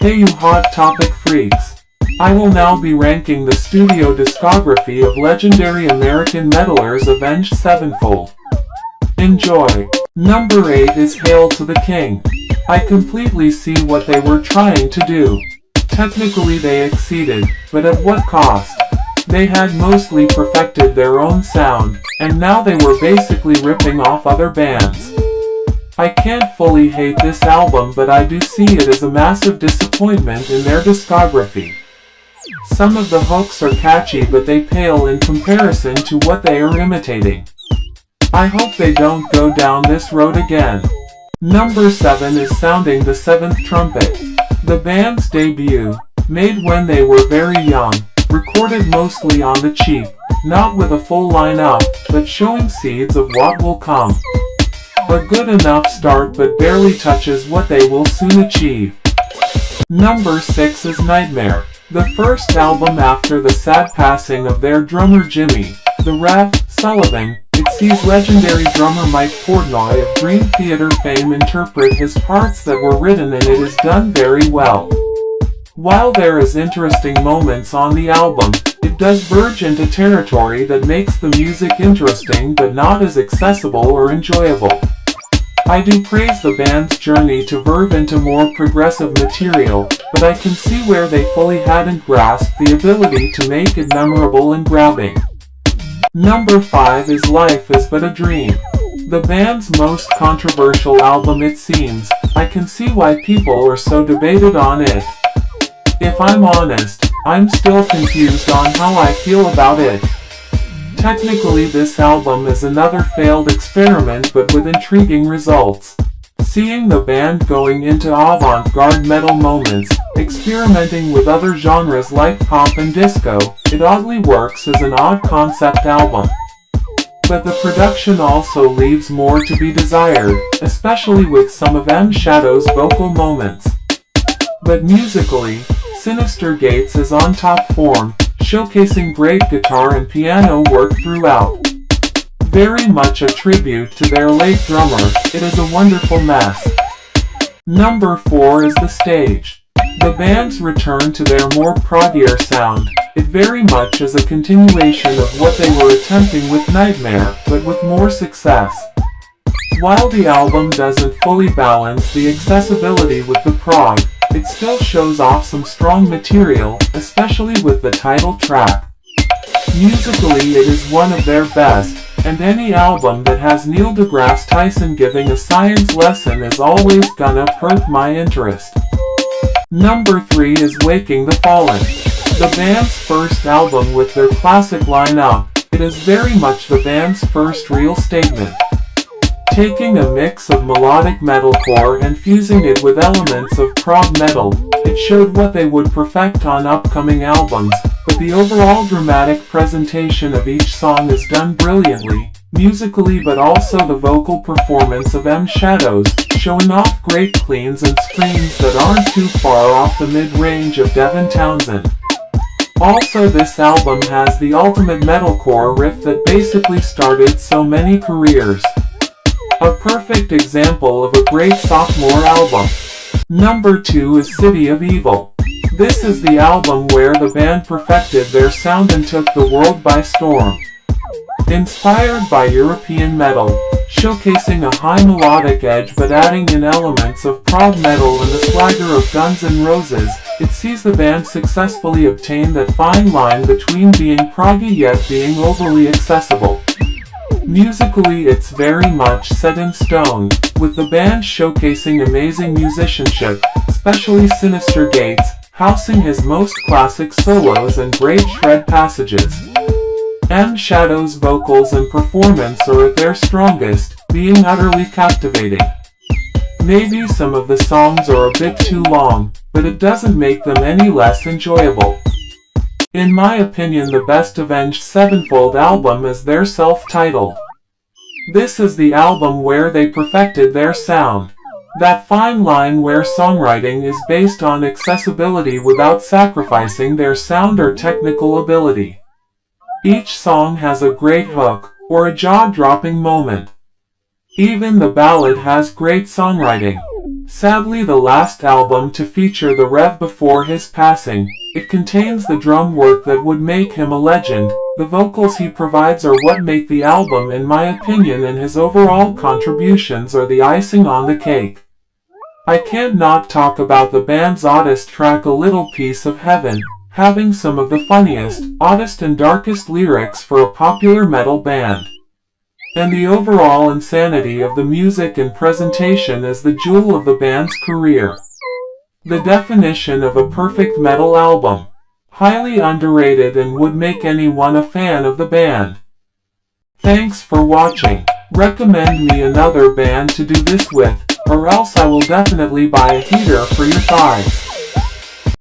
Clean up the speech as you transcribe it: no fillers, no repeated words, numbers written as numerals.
Hey you hot topic freaks! I will now be ranking the studio discography of legendary American metalers Avenged Sevenfold. Enjoy! Number 8 is Hail to the King. I completely see what they were trying to do. Technically they exceeded, but at what cost? They had mostly perfected their own sound, and now they were basically ripping off other bands. I can't fully hate this album, but I do see it as a massive disappointment in their discography. Some of the hooks are catchy, but they pale in comparison to what they are imitating. I hope they don't go down this road again. Number 7 is Sounding the Seventh Trumpet. The band's debut, made when they were very young, recorded mostly on the cheap, not with a full lineup, but showing seeds of what will come. A good enough start, but barely touches what they will soon achieve. Number 6 is Nightmare, the first album after the sad passing of their drummer Jimmy, the Rev. Sullivan. It sees legendary drummer Mike Portnoy of Dream Theater fame interpret his parts that were written, and it is done very well. While there is interesting moments on the album, it does verge into territory that makes the music interesting but not as accessible or enjoyable. I do praise the band's journey to verve into more progressive material, but I can see where they fully hadn't grasped the ability to make it memorable and grabbing. Number 5 is Life Is But a Dream. The band's most controversial album, it seems. I can see why people are so debated on it. If I'm honest, I'm still confused on how I feel about it. Technically this album is another failed experiment, but with intriguing results. Seeing the band going into avant-garde metal moments, experimenting with other genres like pop and disco, it oddly works as an odd concept album. But the production also leaves more to be desired, especially with some of M Shadow's vocal moments. But musically, Sinister Gates is on top form, showcasing great guitar and piano work throughout. Very much a tribute to their late drummer, it is a wonderful mess. Number 4 is The Stage. The band's return to their more proggier sound, it very much is a continuation of what they were attempting with Nightmare, but with more success. While the album doesn't fully balance the accessibility with the prog, it still shows off some strong material, especially with the title track. Musically it is one of their best, and any album that has Neil deGrasse Tyson giving a science lesson is always gonna perk my interest. Number 3 is Waking the Fallen. The band's first album with their classic lineup, it is very much the band's first real statement. Taking a mix of melodic metalcore and fusing it with elements of prog metal, it showed what they would perfect on upcoming albums, but the overall dramatic presentation of each song is done brilliantly, musically, but also the vocal performance of M Shadows, showing off great cleans and screams that aren't too far off the mid-range of Devin Townsend. Also, this album has the ultimate metalcore riff that basically started so many careers. A perfect example of a great sophomore album. Number 2 is City of Evil. This is the album where the band perfected their sound and took the world by storm. Inspired by European metal, showcasing a high melodic edge but adding in elements of prog metal and the swagger of Guns N' Roses, it sees the band successfully obtain that fine line between being proggy yet being overly accessible. Musically it's very much set in stone, with the band showcasing amazing musicianship, especially Sinister Gates, housing his most classic solos and great shred passages. M Shadow's vocals and performance are at their strongest, being utterly captivating. Maybe some of the songs are a bit too long, but it doesn't make them any less enjoyable. In my opinion, the best Avenged Sevenfold album is their self-titled. This is the album where they perfected their sound. That fine line where songwriting is based on accessibility without sacrificing their sound or technical ability. Each song has a great hook, or a jaw-dropping moment. Even the ballad has great songwriting. Sadly the last album to feature the Rev before his passing. It contains the drum work that would make him a legend. The vocals he provides are what make the album in my opinion, and his overall contributions are the icing on the cake. I can't not talk about the band's oddest track, A Little Piece of Heaven, having some of the funniest, oddest and darkest lyrics for a popular metal band. And the overall insanity of the music and presentation is the jewel of the band's career. The definition of a perfect metal album. Highly underrated and would make anyone a fan of the band. Thanks for watching. Recommend me another band to do this with, or else I will definitely buy a heater for your thighs.